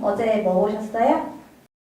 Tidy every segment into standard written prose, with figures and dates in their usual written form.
어제 뭐 보셨어요?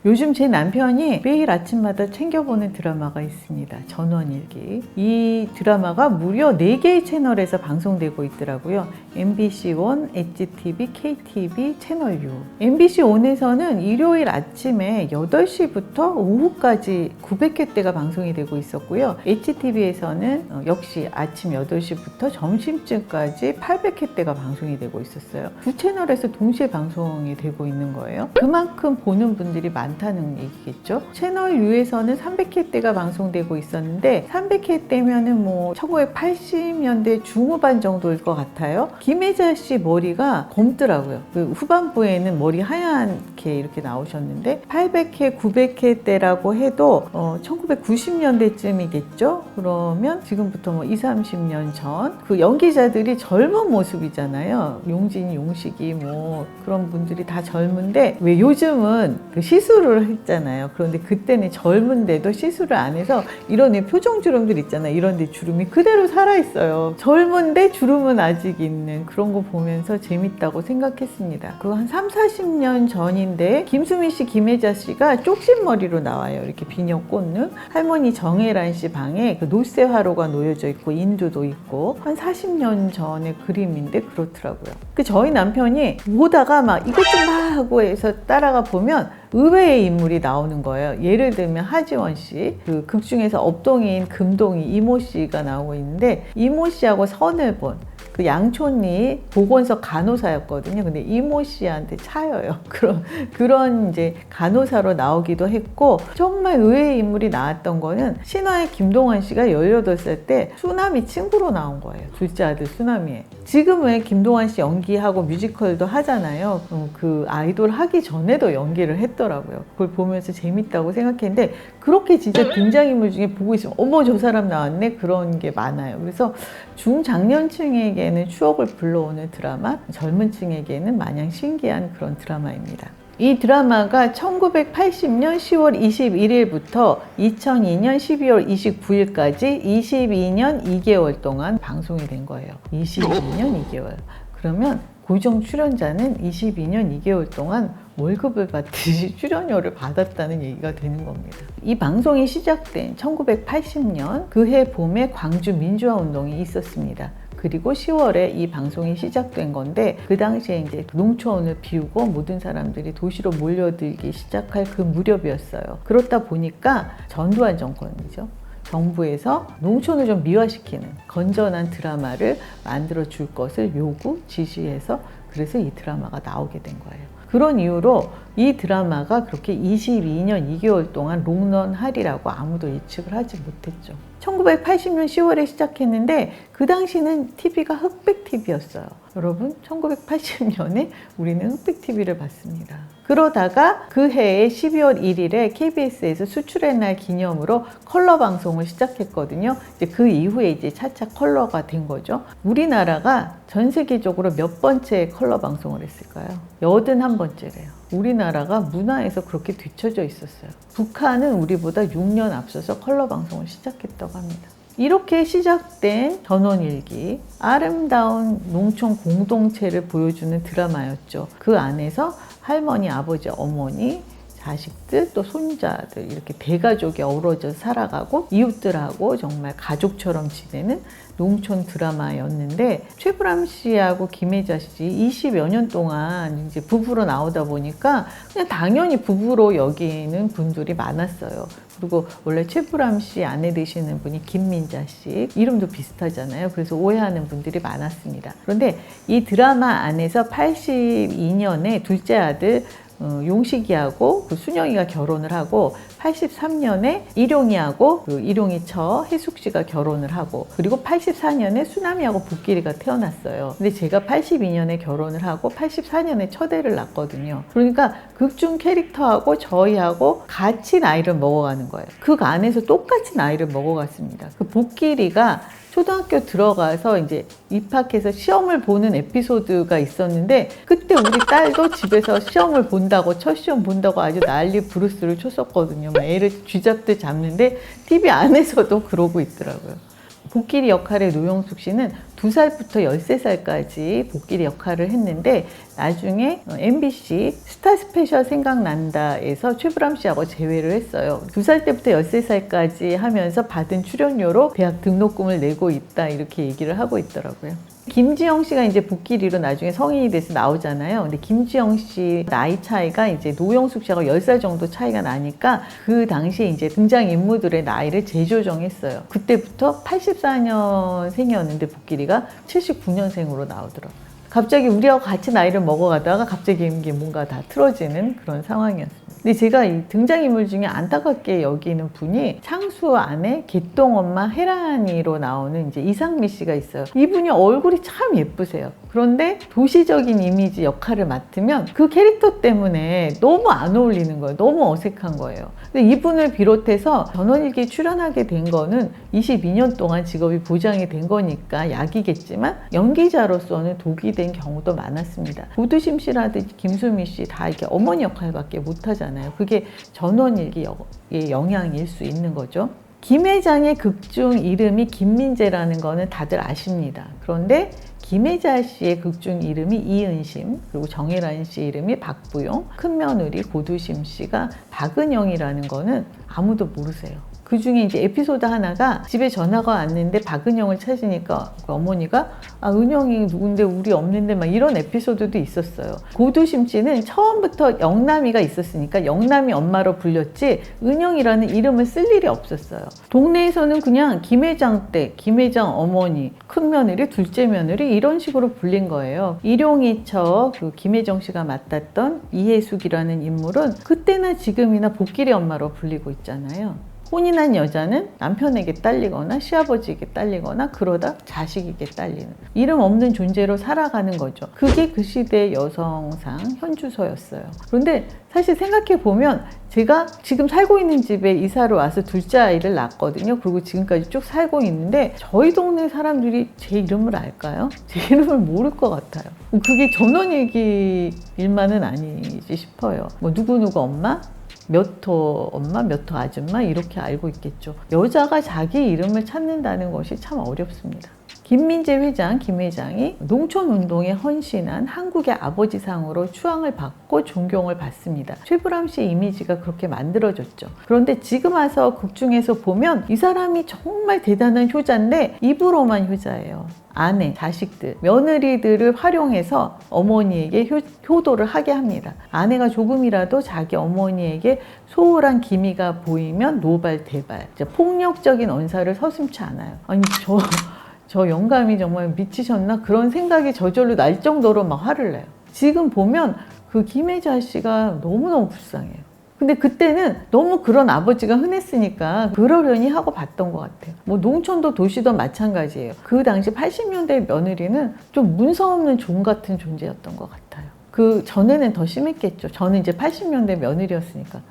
요즘 제 남편이 매일 아침마다 챙겨보는 드라마가 있습니다. 전원일기. 이 드라마가 무려 4개의 채널에서 방송되고 있더라고요. MBC1, HTV, KTV, 채널U. MBC1에서는 일요일 아침에 8시부터 오후까지 900회대가 방송이 되고 있었고요. HTV에서는 역시 아침 8시부터 점심쯤까지 800회대가 방송이 되고 있었어요. 두 채널에서 동시에 방송이 되고 있는 거예요. 그만큼 보는 분들이 많다는 얘기겠죠. 채널 U에서는 300회대가 방송되고 있었는데 300회 때면은 뭐 1980년대 중후반 정도일 것 같아요. 김혜자 씨 머리가 검더라고요. 그 후반부에는 머리 하얗게 이렇게 나오셨는데 800회, 900회 때라고 해도 1990년대쯤이겠죠. 그러면 지금부터 뭐 20, 30년 전 그 연기자들이 젊은 모습이잖아요. 용진, 용식이 뭐 그런 분들이 다 젊은데 왜 요즘은 그 시술을 했잖아요. 그런데 그때는 젊은데도 시술을 안 해서 이런 표정 주름들 있잖아요. 이런 데 주름이 그대로 살아있어요. 젊은데 주름은 아직 있는 그런 거 보면서 재밌다고 생각했습니다. 그거 한 3, 40년 전인데 김수미 씨, 김혜자 씨가 쪽신머리로 나와요. 이렇게 비녀 꽂는 할머니 정혜란 씨 방에 그 노쇠 화로가 놓여져 있고 인두도 있고 한 40년 전의 그림인데 그렇더라고요. 그 저희 남편이 보다가 막 이것 좀 봐 하고 해서 따라가 보면 의외의 인물이 나오는 거예요. 예를 들면 하지원 씨, 그 극 중에서 업동인 금동이 이모 씨가 나오고 있는데 이모 씨하고 선을 본 그 양촌리 보건소 간호사였거든요. 근데 이모 씨한테 차여요. 그런 이제 간호사로 나오기도 했고 정말 의외의 인물이 나왔던 거는 신화의 김동완 씨가 18살 때 수남이 친구로 나온 거예요. 둘째 아들 수남이에. 지금은 김동완 씨 연기하고 뮤지컬도 하잖아요. 그 아이돌 하기 전에도 연기를 했더라고요. 그걸 보면서 재밌다고 생각했는데 그렇게 진짜 등장인물 중에 보고 있으면 어머 저 사람 나왔네 그런 게 많아요. 그래서 중장년층에게는 추억을 불러오는 드라마, 젊은 층에게는 마냥 신기한 그런 드라마입니다. 이 드라마가 1980년 10월 21일부터 2002년 12월 29일까지 22년 2개월 동안 방송이 된 거예요. 22년 2개월. 그러면 고정 출연자는 22년 2개월 동안 월급을 받듯이 출연료를 받았다는 얘기가 되는 겁니다. 이 방송이 시작된 1980년 그해 봄에 광주 민주화 운동이 있었습니다. 그리고 10월에 이 방송이 시작된 건데 그 당시에 이제 농촌을 비우고 모든 사람들이 도시로 몰려들기 시작할 그 무렵이었어요. 그렇다 보니까 전두환 정권이죠. 정부에서 농촌을 좀 미화시키는 건전한 드라마를 만들어 줄 것을 지시해서 그래서 이 드라마가 나오게 된 거예요. 그런 이유로 이 드라마가 그렇게 22년 2개월 동안 롱런하리라고 아무도 예측을 하지 못했죠. 1980년 10월에 시작했는데 그 당시는 TV가 흑백 TV였어요. 여러분 1980년에 우리는 흑백 TV를 봤습니다. 그러다가 그 해에 12월 1일에 KBS에서 수출의 날 기념으로 컬러 방송을 시작했거든요. 이제 그 이후에 이제 차차 컬러가 된 거죠. 우리나라가 전 세계적으로 몇 번째 컬러 방송을 했을까요? 81번째래요. 우리나라가 문화에서 그렇게 뒤처져 있었어요. 북한은 우리보다 6년 앞서서 컬러 방송을 시작했다고 합니다. 이렇게 시작된 전원일기, 아름다운 농촌 공동체를 보여주는 드라마였죠. 그 안에서 할머니, 아버지, 어머니, 자식들 또 손자들 이렇게 대가족이 어우러져 살아가고 이웃들하고 정말 가족처럼 지내는 농촌 드라마였는데 최불암 씨하고 김혜자 씨 20여 년 동안 이제 부부로 나오다 보니까 그냥 당연히 부부로 여기는 분들이 많았어요. 그리고 원래 최불암 씨 아내 되시는 분이 김민자 씨 이름도 비슷하잖아요. 그래서 오해하는 분들이 많았습니다. 그런데 이 드라마 안에서 82년에 둘째 아들 용식이하고 그 순영이가 결혼을 하고 83년에 일용이하고 그 일용이 처 혜숙 씨가 결혼을 하고 그리고 84년에 수남이하고 복길이가 태어났어요. 근데 제가 82년에 결혼을 하고 84년에 첫애를 낳았거든요. 그러니까 극중 캐릭터하고 저희하고 같이 나이를 먹어가는 거예요. 극 안에서 똑같이 나이를 먹어갔습니다. 그 복길이가 초등학교 들어가서 이제 입학해서 시험을 보는 에피소드가 있었는데 그때 우리 딸도 집에서 시험을 본다고 첫 시험 본다고 아주 난리 부르스를 쳤었거든요. 막 애를 쥐잡듯 잡는데 TV 안에서도 그러고 있더라고요. 복길이 역할의 노영숙 씨는 2살부터 13살까지 복길이 역할을 했는데 나중에 MBC 스타 스페셜 생각난다에서 최불암 씨하고 재회를 했어요. 2살 때부터 13살까지 하면서 받은 출연료로 대학 등록금을 내고 있다 이렇게 얘기를 하고 있더라고요. 김지영 씨가 이제 복길이로 나중에 성인이 돼서 나오잖아요. 근데 김지영 씨 나이 차이가 이제 노영숙 씨하고 10살 정도 차이가 나니까 그 당시에 이제 등장 인물들의 나이를 재조정했어요. 그때부터 84년생이었는데 복길이가 79년생으로 나오더라고요. 갑자기 우리하고 같이 나이를 먹어가다가 갑자기 이게 뭔가 다 틀어지는 그런 상황이었습니다. 근데 제가 이 등장인물 중에 안타깝게 여기는 분이 창수 아내 개똥 엄마 혜란이로 나오는 이제 이상미 씨가 있어요. 이분이 얼굴이 참 예쁘세요. 그런데 도시적인 이미지 역할을 맡으면 그 캐릭터 때문에 너무 안 어울리는 거예요. 너무 어색한 거예요. 근데 이분을 비롯해서 전원일기에 출연하게 된 거는 22년 동안 직업이 보장이 된 거니까 약이겠지만 연기자로서는 독이 된 경우도 많았습니다. 고두심 씨라든지 김수미 씨 다 이렇게 어머니 역할밖에 못 하잖아요. 그게 전원일기의 영향일 수 있는 거죠. 김 회장의 극중 이름이 김민재라는 거는 다들 아십니다. 그런데 김혜자 씨의 극중 이름이 이은심, 그리고 정혜란 씨 이름이 박부용, 큰며느리 고두심 씨가 박은영이라는 거는 아무도 모르세요. 그 중에 이제 에피소드 하나가 집에 전화가 왔는데 박은영을 찾으니까 그 어머니가 은영이 누군데 우리 없는데 막 이런 에피소드도 있었어요. 고두심 씨는 처음부터 영남이가 있었으니까 영남이 엄마로 불렸지 은영이라는 이름을 쓸 일이 없었어요. 동네에서는 그냥 김 회장 댁, 김 회장 어머니, 큰 며느리, 둘째 며느리 이런 식으로 불린 거예요. 일용이처 그 김혜정 씨가 맡았던 이혜숙이라는 인물은 그때나 지금이나 복길이 엄마로 불리고 있잖아요. 혼인한 여자는 남편에게 딸리거나 시아버지에게 딸리거나 그러다 자식에게 딸리는 이름 없는 존재로 살아가는 거죠. 그게 그 시대의 여성상 현주소였어요. 그런데 사실 생각해보면 제가 지금 살고 있는 집에 이사를 와서 둘째 아이를 낳았거든요. 그리고 지금까지 쭉 살고 있는데 저희 동네 사람들이 제 이름을 알까요? 제 이름을 모를 것 같아요. 그게 전원일기 일만은 아니지 싶어요. 뭐 누구누구 엄마? 몇 호 엄마, 몇 호 아줌마 이렇게 알고 있겠죠. 여자가 자기 이름을 찾는다는 것이 참 어렵습니다. 김민재 회장, 김 회장이 농촌운동에 헌신한 한국의 아버지상으로 추앙을 받고 존경을 받습니다. 최불암 씨의 이미지가 그렇게 만들어졌죠. 그런데 지금 와서 극중에서 보면 이 사람이 정말 대단한 효자인데 입으로만 효자예요. 아내, 자식들, 며느리들을 활용해서 어머니에게 효도를 하게 합니다. 아내가 조금이라도 자기 어머니에게 소홀한 기미가 보이면 노발대발, 폭력적인 언사를 서슴지 않아요. 아니 저 영감이 정말 미치셨나? 그런 생각이 저절로 날 정도로 막 화를 내요. 지금 보면 그 김혜자 씨가 너무너무 불쌍해요. 근데 그때는 너무 그런 아버지가 흔했으니까 그러려니 하고 봤던 것 같아요. 뭐 농촌도 도시도 마찬가지예요. 그 당시 80년대 며느리는 좀 문서 없는 종 같은 존재였던 것 같아요. 그 전에는 더 심했겠죠. 저는 이제 80년대 며느리였으니까.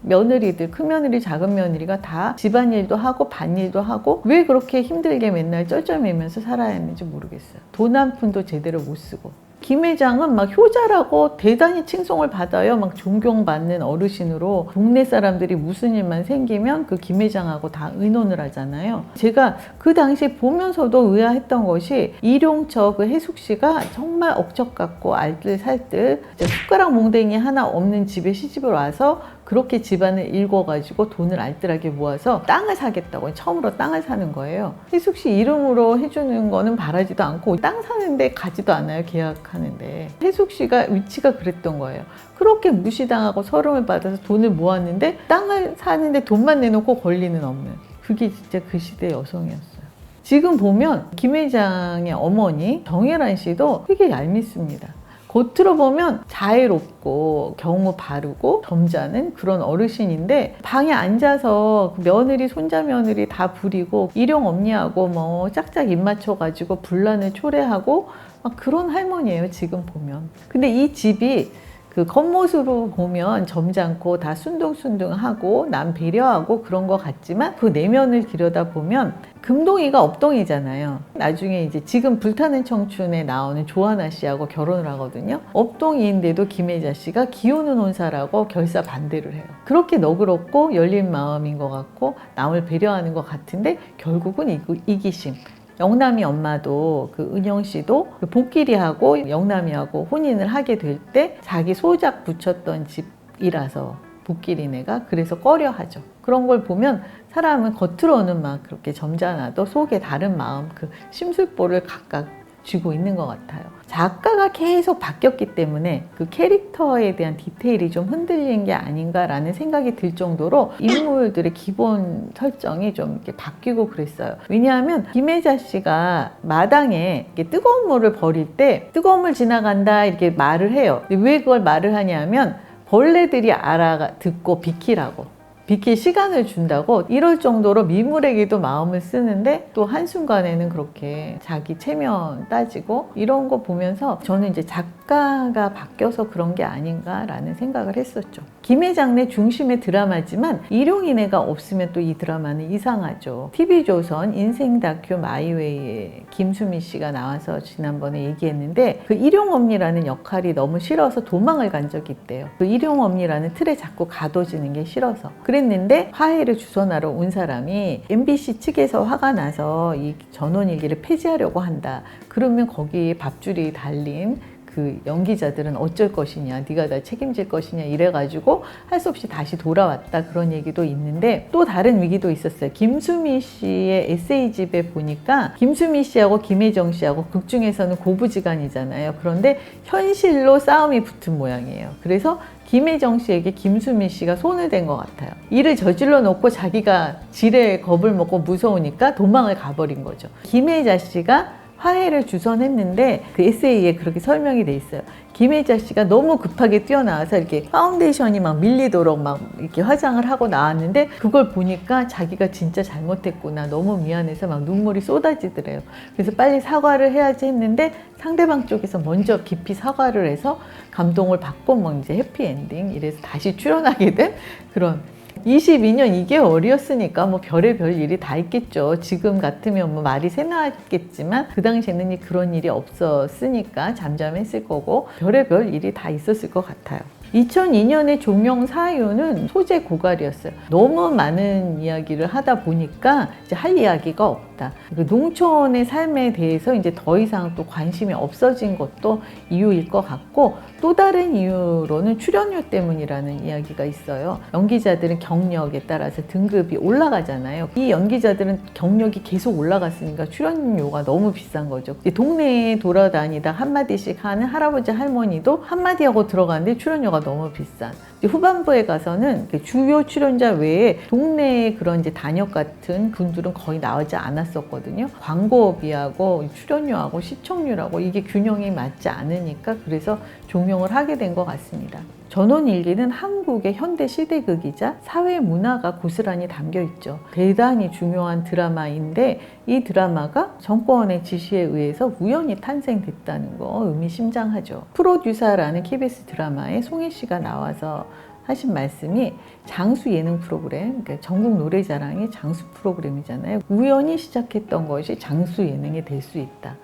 며느리들, 큰 며느리, 작은 며느리가 다 집안일도 하고 밭일도 하고 왜 그렇게 힘들게 맨날 쩔쩔매면서 살아야 했는지 모르겠어요. 돈 한 푼도 제대로 못 쓰고. 김 회장은 막 효자라고 대단히 칭송을 받아요. 막 존경받는 어르신으로 동네 사람들이 무슨 일만 생기면 그 김 회장하고 다 의논을 하잖아요. 제가 그 당시 보면서도 의아했던 것이 일용처 그 혜숙 씨가 정말 억척 같고 알뜰살뜰 숟가락 몽댕이 하나 없는 집에 시집을 와서 그렇게 집안을 일궈가지고 돈을 알뜰하게 모아서 땅을 사겠다고 처음으로 땅을 사는 거예요. 혜숙 씨 이름으로 해주는 거는 바라지도 않고 땅 사는데 가지도 않아요. 계약하는데. 혜숙 씨가 위치가 그랬던 거예요. 그렇게 무시당하고 서름을 받아서 돈을 모았는데 땅을 사는데 돈만 내놓고 권리는 없는. 그게 진짜 그 시대의 여성이었어요. 지금 보면 김 회장의 어머니 정혜란 씨도 되게 얄밉습니다. 겉으로 보면 자애롭고 경우 바르고 점잖은 그런 어르신인데 방에 앉아서 며느리, 손자 며느리 다 부리고 일용 없냐고 뭐 짝짝 입 맞춰가지고 분란을 초래하고 막 그런 할머니예요, 지금 보면. 근데 이 집이 그 겉모습으로 보면 점잖고 다 순둥순둥하고 남 배려하고 그런 것 같지만 그 내면을 들여다보면 금동이가 업동이잖아요. 나중에 이제 지금 불타는 청춘에 나오는 조하나 씨하고 결혼을 하거든요. 업동이인데도 김혜자 씨가 기우는 혼사라고 결사 반대를 해요. 그렇게 너그럽고 열린 마음인 것 같고 남을 배려하는 것 같은데 결국은 이기심. 영남이 엄마도 그 은영 씨도 복길이하고 영남이하고 혼인을 하게 될 때 자기 소작 붙였던 집이라서 복길이네가 그래서 꺼려하죠. 그런 걸 보면 사람은 겉으로는 막 그렇게 점잖아도 속에 다른 마음, 그 심술보를 각각 쥐고 있는 것 같아요. 작가가 계속 바뀌었기 때문에 그 캐릭터에 대한 디테일이 좀 흔들린 게 아닌가라는 생각이 들 정도로 인물들의 기본 설정이 좀 이렇게 바뀌고 그랬어요. 왜냐하면 김혜자 씨가 마당에 이렇게 뜨거운 물을 버릴 때 뜨거운 물 지나간다 이렇게 말을 해요. 근데 왜 그걸 말을 하냐면 벌레들이 알아듣고 비키라고. 비킬 시간을 준다고 이럴 정도로 미물에게도 마음을 쓰는데 또 한순간에는 그렇게 자기 체면 따지고 이런 거 보면서 저는 이제 작가가 바뀌어서 그런 게 아닌가라는 생각을 했었죠. 김혜장내 중심의 드라마지만 일용이네가 없으면 또 이 드라마는 이상하죠. TV조선 인생 다큐 마이웨이에 김수미 씨가 나와서 지난번에 얘기했는데 그 일용엄니라는 역할이 너무 싫어서 도망을 간 적이 있대요. 그 일용엄니라는 틀에 자꾸 가둬지는 게 싫어서. 그랬는데 화해를 주선하러 온 사람이 MBC 측에서 화가 나서 이 전원일기를 폐지하려고 한다. 그러면 거기에 밥줄이 달린 그 연기자들은 어쩔 것이냐, 네가 다 책임질 것이냐 이래가지고 할 수 없이 다시 돌아왔다 그런 얘기도 있는데 또 다른 위기도 있었어요. 김수미 씨의 에세이집에 보니까 김수미 씨하고 김혜정 씨하고 극 중에서는 고부지간이잖아요. 그런데 현실로 싸움이 붙은 모양이에요. 그래서 김혜정 씨에게 김수미 씨가 손을 댄 것 같아요. 일을 저질러 놓고 자기가 지레 겁을 먹고 무서우니까 도망을 가버린 거죠. 김혜자 씨가 화해를 주선했는데 그 에세이에 그렇게 설명이 돼 있어요. 김혜자 씨가 너무 급하게 뛰어나와서 이렇게 파운데이션이 막 밀리도록 막 이렇게 화장을 하고 나왔는데 그걸 보니까 자기가 진짜 잘못했구나 너무 미안해서 막 눈물이 쏟아지더래요. 그래서 빨리 사과를 해야지 했는데 상대방 쪽에서 먼저 깊이 사과를 해서 감동을 받고 뭐 이제 해피엔딩 이래서 다시 출연하게 된 그런 22년 2개월이었으니까 뭐 별의별 일이 다 있겠죠. 지금 같으면 뭐 말이 새나왔겠지만 그 당시에는 그런 일이 없었으니까 잠잠했을 거고 별의별 일이 다 있었을 것 같아요. 2002년의 종영 사유는 소재 고갈이었어요. 너무 많은 이야기를 하다 보니까 이제 할 이야기가 없다. 그 농촌의 삶에 대해서 이제 더 이상 또 관심이 없어진 것도 이유일 것 같고 또 다른 이유로는 출연료 때문이라는 이야기가 있어요. 연기자들은 경력에 따라서 등급이 올라가잖아요. 이 연기자들은 경력이 계속 올라갔으니까 출연료가 너무 비싼 거죠. 동네에 돌아다니다 한마디씩 하는 할아버지 할머니도 한마디 하고 들어가는데 출연료가 너무 비싼. 후반부에 가서는 주요 출연자 외에 동네의 그런 이제 단역 같은 분들은 거의 나오지 않았었거든요. 광고비하고 출연료하고 시청률하고 이게 균형이 맞지 않으니까 그래서 종영을 하게 된 것 같습니다. 전원일기는 한국의 현대 시대극이자 사회 문화가 고스란히 담겨 있죠. 대단히 중요한 드라마인데 이 드라마가 정권의 지시에 의해서 우연히 탄생됐다는 거 의미심장하죠. 프로듀서라는 KBS 드라마에 송혜 씨가 나와서 하신 말씀이 장수 예능 프로그램, 그러니까 전국 노래자랑의 장수 프로그램이잖아요. 우연히 시작했던 것이 장수 예능이 될 수 있다.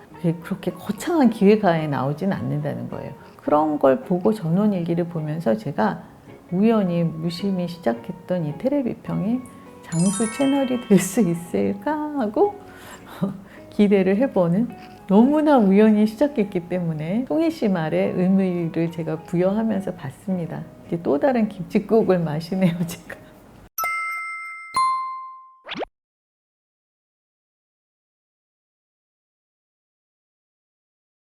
그렇게 거창한 기획하에 나오진 않는다는 거예요. 그런 걸 보고 전원일기를 보면서 제가 우연히 무심히 시작했던 이 텔레비평이 장수 채널이 될 수 있을까 하고 기대를 해보는 너무나 우연히 시작했기 때문에 송혜 씨 말에 의미를 제가 부여하면서 봤습니다. 이제 또 다른 김칫국을 마시네요, 제가.